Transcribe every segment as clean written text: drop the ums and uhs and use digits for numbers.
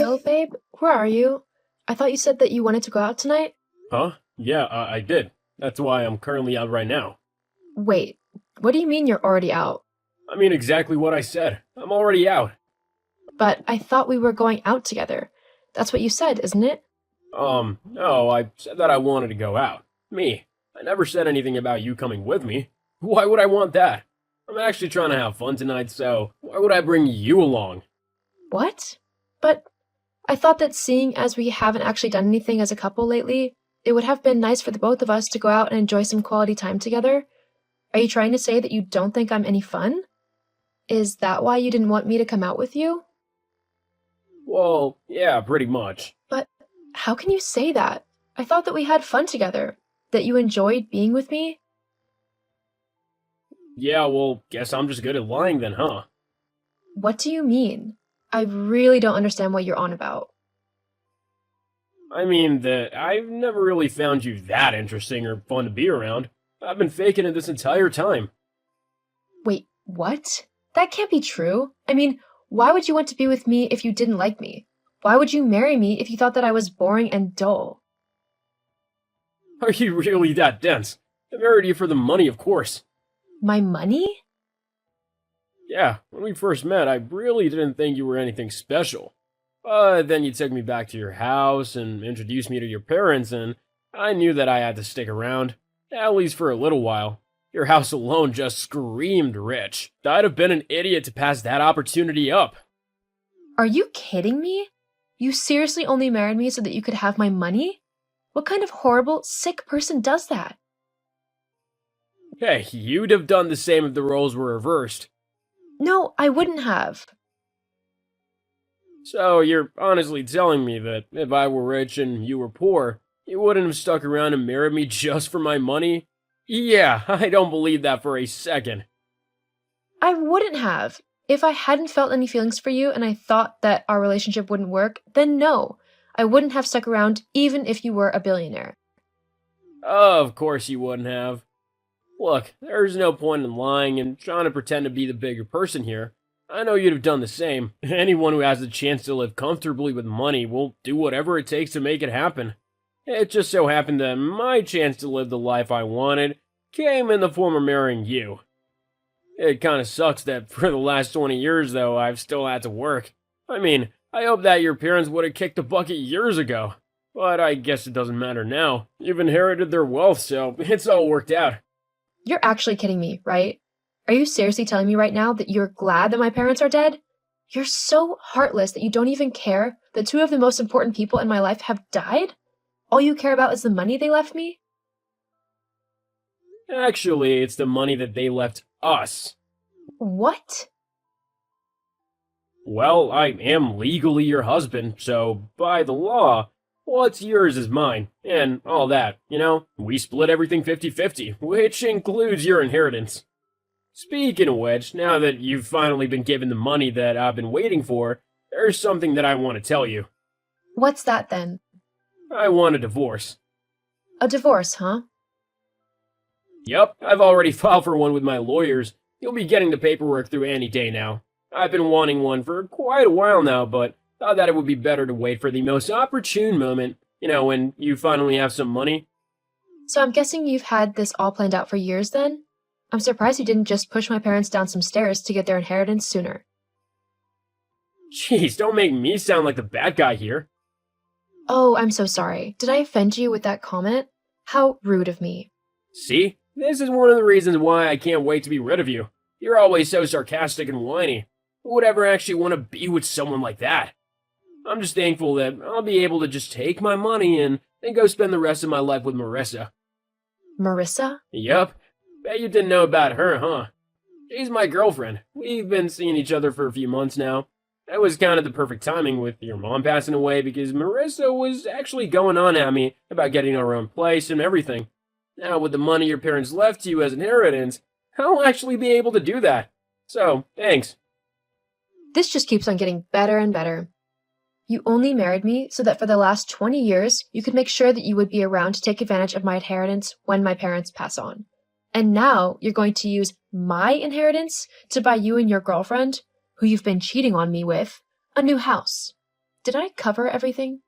Yo, babe, where are you? I thought you said that you wanted to go out tonight. Huh? Yeah, I did. That's why I'm currently out right now. Wait, what do you mean you're already out? I mean exactly what I said. I'm already out. But I thought we were going out together. That's what you said, isn't it? No, I said that I wanted to go out. Me. I never said anything about you coming with me. Why would I want that? I'm actually trying to have fun tonight, so why would I bring you along? What? But I thought that seeing as we haven't actually done anything as a couple lately, it would have been nice for the both of us to go out and enjoy some quality time together. Are you trying to say that you don't think I'm any fun? Is that why you didn't want me to come out with you? Well, yeah, pretty much. But how can you say that? I thought that we had fun together, that you enjoyed being with me. Yeah, well, guess I'm just good at lying then, huh? What do you mean? I really don't understand what you're on about. I mean that I've never really found you that interesting or fun to be around. I've been faking it this entire time. Wait, what? That can't be true. I mean, why would you want to be with me if you didn't like me? Why would you marry me if you thought that I was boring and dull? Are you really that dense? I married you for the money, of course. My money? Yeah, when we first met, I really didn't think you were anything special. But then you took me back to your house and introduced me to your parents, and I knew that I had to stick around, at least for a little while. Your house alone just screamed rich. I'd have been an idiot to pass that opportunity up. Are you kidding me? You seriously only married me so that you could have my money? What kind of horrible, sick person does that? Hey, you'd have done the same if the roles were reversed. No, I wouldn't have. So you're honestly telling me that if I were rich and you were poor, you wouldn't have stuck around and married me just for my money? Yeah, I don't believe that for a second. I wouldn't have. If I hadn't felt any feelings for you and I thought that our relationship wouldn't work, then no. I wouldn't have stuck around even if you were a billionaire. Of course you wouldn't have. Look, there's no point in lying and trying to pretend to be the bigger person here. I know you'd have done the same. Anyone who has the chance to live comfortably with money will do whatever it takes to make it happen. It just so happened that my chance to live the life I wanted came in the form of marrying you. It kinda sucks that for the last 20 years, though, I've still had to work. I mean, I hope that your parents would have kicked the bucket years ago. But I guess it doesn't matter now. You've inherited their wealth, so it's all worked out. You're actually kidding me, right? Are you seriously telling me right now that you're glad that my parents are dead? You're so heartless that you don't even care that two of the most important people in my life have died? All you care about is the money they left me? Actually, it's the money that they left us. What? Well, I am legally your husband, so by the law, what's yours is mine, and all that, you know? We split everything 50-50, which includes your inheritance. Speaking of which, now that you've finally been given the money that I've been waiting for, there's something that I want to tell you. What's that then? I want a divorce. A divorce, huh? Yup, I've already filed for one with my lawyers. You'll be getting the paperwork through any day now. I've been wanting one for quite a while now, but thought that it would be better to wait for the most opportune moment, you know, when you finally have some money. So I'm guessing you've had this all planned out for years then? I'm surprised you didn't just push my parents down some stairs to get their inheritance sooner. Jeez, don't make me sound like the bad guy here. Oh, I'm so sorry. Did I offend you with that comment? How rude of me. See? This is one of the reasons why I can't wait to be rid of you. You're always so sarcastic and whiny. Who would ever actually want to be with someone like that? I'm just thankful that I'll be able to just take my money and then go spend the rest of my life with Marissa. Marissa? Yup. Bet you didn't know about her, huh? She's my girlfriend. We've been seeing each other for a few months now. That was kind of the perfect timing with your mom passing away because Marissa was actually going on at me about getting our own place and everything. Now, with the money your parents left you as inheritance, I'll actually be able to do that. So, thanks. This just keeps on getting better and better. You only married me so that for the last 20 years, you could make sure that you would be around to take advantage of my inheritance when my parents pass on. And now you're going to use my inheritance to buy you and your girlfriend, who you've been cheating on me with, a new house. did I cover everything?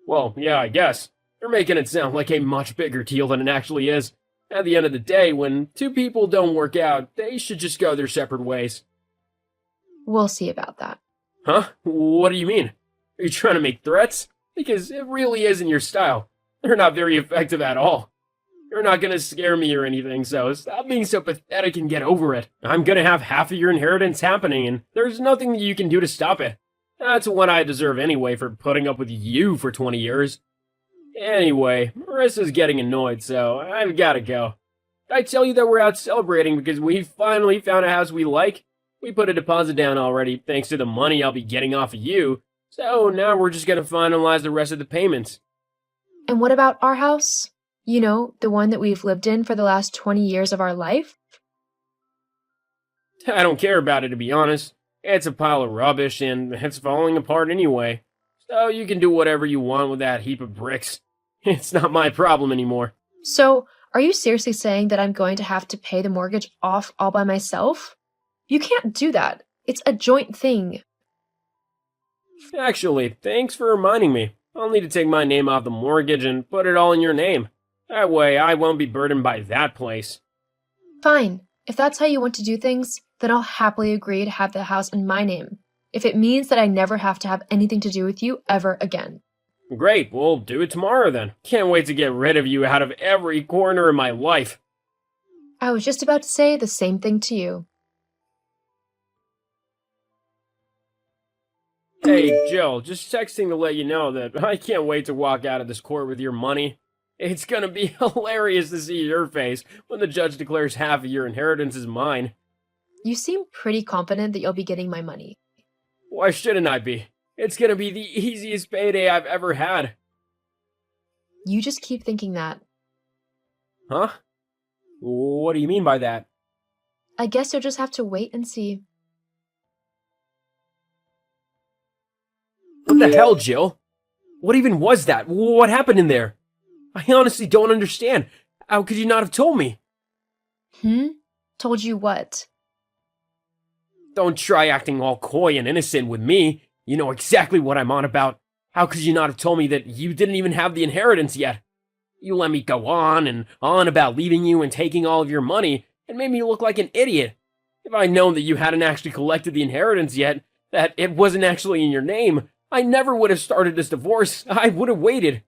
Well, yeah, I guess. You're making it sound like a much bigger deal than it actually is. At the end of the day, when two people don't work out, they should just go their separate ways. We'll see about that. Huh? What do you mean? Are you trying to make threats? Because it really isn't your style. They're not very effective at all. You're not gonna scare me or anything, so stop being so pathetic and get over it. I'm gonna have half of your inheritance happening, and there's nothing that you can do to stop it. That's what I deserve anyway for putting up with you for 20 years. Anyway, Marissa's getting annoyed, so I've gotta go. Did I tell you that we're out celebrating because we finally found a house we like? We put a deposit down already thanks to the money I'll be getting off of you, so now we're just gonna finalize the rest of the payments. And what about our house? You know, the one that we've lived in for the last 20 years of our life? I don't care about it, to be honest. It's a pile of rubbish, and it's falling apart anyway. So you can do whatever you want with that heap of bricks. It's not my problem anymore. So, are you seriously saying that I'm going to have to pay the mortgage off all by myself? You can't do that. It's a joint thing. Actually, thanks for reminding me. I'll need to take my name off the mortgage and put it all in your name. That way, I won't be burdened by that place. Fine. If that's how you want to do things, then I'll happily agree to have the house in my name, if it means that I never have to have anything to do with you ever again. Great, we'll do it tomorrow then. Can't wait to get rid of you out of every corner of my life. I was just about to say the same thing to you. Hey, Jill, just texting to let you know that I can't wait to walk out of this court with your money. It's gonna be hilarious to see your face when the judge declares half of your inheritance is mine. You seem pretty confident that you'll be getting my money. Why shouldn't I be? It's gonna be the easiest payday I've ever had. You just keep thinking that. Huh? What do you mean by that? I guess you'll just have to wait and see. What the hell, Jill? What even was that? What happened in there? I honestly don't understand. How could you not have told me? Told you what? Don't try acting all coy and innocent with me. You know exactly what I'm on about. How could you not have told me that you didn't even have the inheritance yet? You let me go on and on about leaving you and taking all of your money, and made me look like an idiot. If I'd known that you hadn't actually collected the inheritance yet, that it wasn't actually in your name, I never would have started this divorce. I would have waited.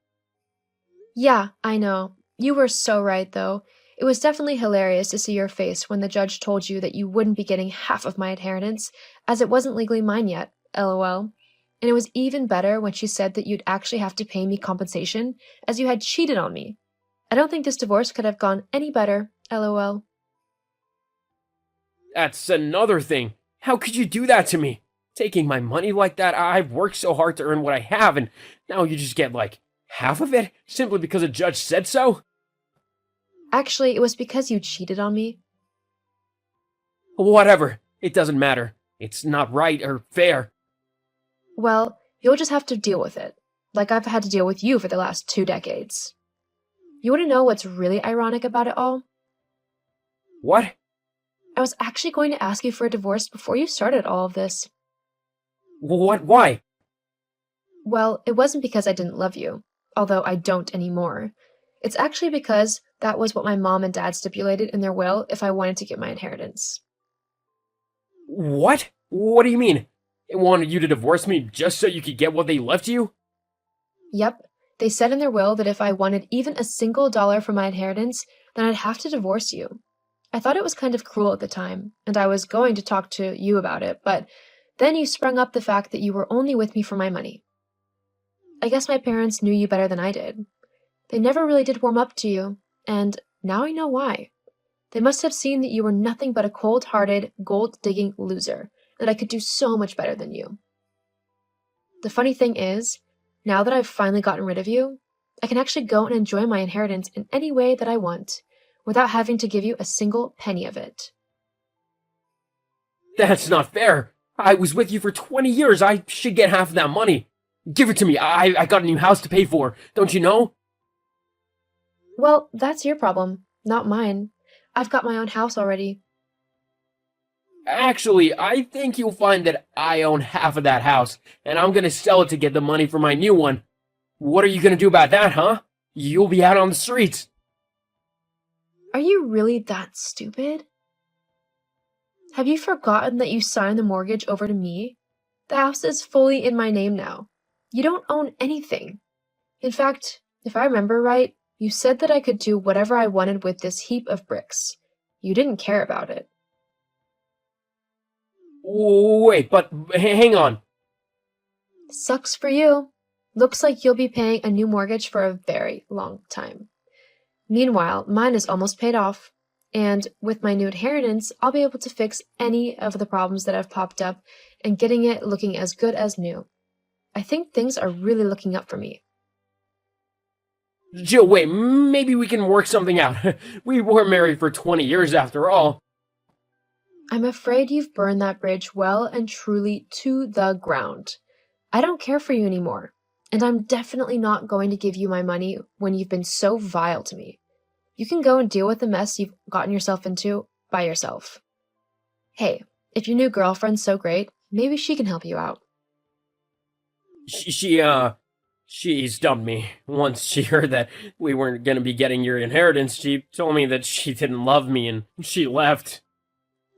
Yeah, I know. You were so right, though. It was definitely hilarious to see your face when the judge told you that you wouldn't be getting half of my inheritance, as it wasn't legally mine yet, lol. And it was even better when she said that you'd actually have to pay me compensation, as you had cheated on me. I don't think this divorce could have gone any better, lol. That's another thing. How could you do that to me? Taking my money like that? I've worked so hard to earn what I have, and now you just get, like, half of it? Simply because a judge said so? Actually, it was because you cheated on me. Whatever. It doesn't matter. It's not right or fair. Well, you'll just have to deal with it, like I've had to deal with you for the last 2 decades. You want to know what's really ironic about it all? What? I was actually going to ask you for a divorce before you started all of this. What? Why? Well, it wasn't because I didn't love you, although I don't anymore. It's actually because that was what my mom and dad stipulated in their will if I wanted to get my inheritance. What? What do you mean? They wanted you to divorce me just so you could get what they left you? Yep, they said in their will that if I wanted even a single dollar for my inheritance, then I'd have to divorce you. I thought it was kind of cruel at the time, and I was going to talk to you about it, but then you sprung up the fact that you were only with me for my money. I guess my parents knew you better than I did. They never really did warm up to you, and now I know why. They must have seen that you were nothing but a cold-hearted, gold-digging loser, that I could do so much better than you. The funny thing is, now that I've finally gotten rid of you, I can actually go and enjoy my inheritance in any way that I want, without having to give you a single penny of it. That's not fair. I was with you for 20 years. I should get half of that money. Give it to me. I got a new house to pay for. Don't you know? Well, that's your problem, not mine. I've got my own house already. Actually, I think you'll find that I own half of that house, and I'm gonna sell it to get the money for my new one. What are you gonna do about that, huh? You'll be out on the streets. Are you really that stupid? Have you forgotten that you signed the mortgage over to me? The house is fully in my name now. You don't own anything. In fact, if I remember right, you said that I could do whatever I wanted with this heap of bricks. You didn't care about it. Wait, but hang on. Sucks for you. Looks like you'll be paying a new mortgage for a very long time. Meanwhile, mine is almost paid off, and with my new inheritance, I'll be able to fix any of the problems that have popped up and getting it looking as good as new. I think things are really looking up for me. Jill, wait, maybe we can work something out. We were married for 20 years after all. I'm afraid you've burned that bridge well and truly to the ground. I don't care for you anymore, and I'm definitely not going to give you my money when you've been so vile to me. You can go and deal with the mess you've gotten yourself into by yourself. Hey, if your new girlfriend's so great, maybe she can help you out. She stumped me. Once she heard that we weren't gonna be getting your inheritance, she told me that she didn't love me and she left.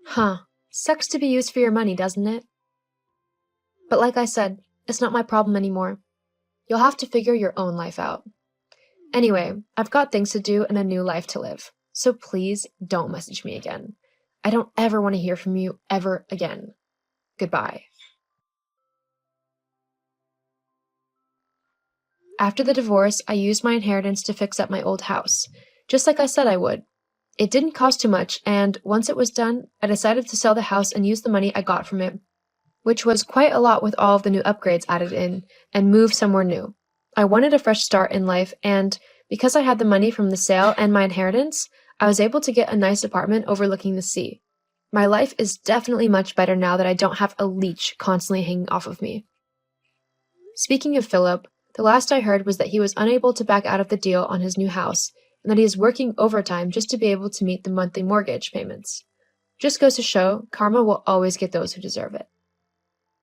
Huh. Sucks to be used for your money, doesn't it? But like I said, it's not my problem anymore. You'll have to figure your own life out. Anyway, I've got things to do and a new life to live, so please don't message me again. I don't ever want to hear from you ever again. Goodbye. After the divorce, I used my inheritance to fix up my old house, just like I said I would. It didn't cost too much, and once it was done, I decided to sell the house and use the money I got from it, which was quite a lot with all of the new upgrades added in, and move somewhere new. I wanted a fresh start in life, and because I had the money from the sale and my inheritance, I was able to get a nice apartment overlooking the sea. My life is definitely much better now that I don't have a leech constantly hanging off of me. Speaking of Philip, the last I heard was that he was unable to back out of the deal on his new house, and that he is working overtime just to be able to meet the monthly mortgage payments. Just goes to show, karma will always get those who deserve it.